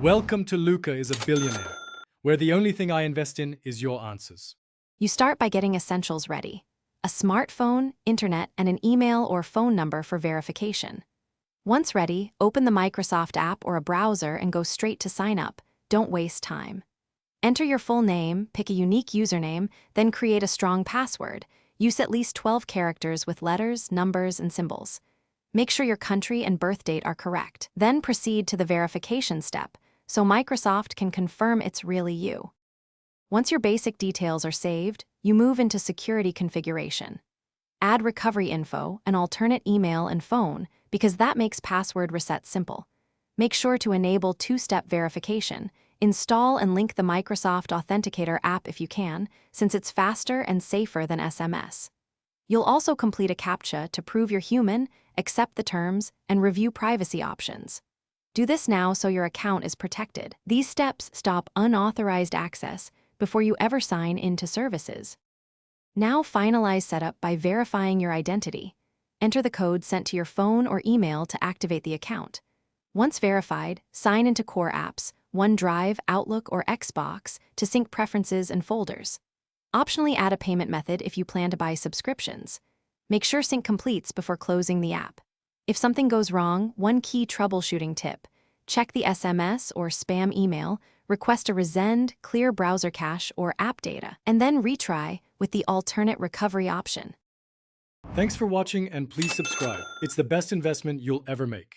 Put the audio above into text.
Welcome to Luca is a Billionaire, where the only thing I invest in is your answers. You start by getting essentials ready: a smartphone, internet, and an email or phone number for verification. Once ready, open the Microsoft app or a browser and go straight to sign up. Don't waste time. Enter your full name, pick a unique username, then create a strong password. Use at least 12 characters with letters, numbers, and symbols. Make sure your country and birth date are correct. Then proceed to the verification step, so Microsoft can confirm it's really you. Once your basic details are saved, you move into security configuration. Add recovery info, an alternate email and phone, because that makes password reset simple. Make sure to enable two-step verification. Install and link the Microsoft Authenticator app if you can, since it's faster and safer than SMS. You'll also complete a CAPTCHA to prove you're human, accept the terms, and review privacy options. Do this now so your account is protected. These steps stop unauthorized access before you ever sign into services. Now finalize setup by verifying your identity. Enter the code sent to your phone or email to activate the account. Once verified, sign into core apps, OneDrive, Outlook, or Xbox to sync preferences and folders. Optionally add a payment method if you plan to buy subscriptions. Make sure sync completes before closing the app. If something goes wrong, one key troubleshooting tip: check the SMS or spam email, request a resend, clear browser cache or app data, and then retry with the alternate recovery option. Thanks for watching and please subscribe. It's the best investment you'll ever make.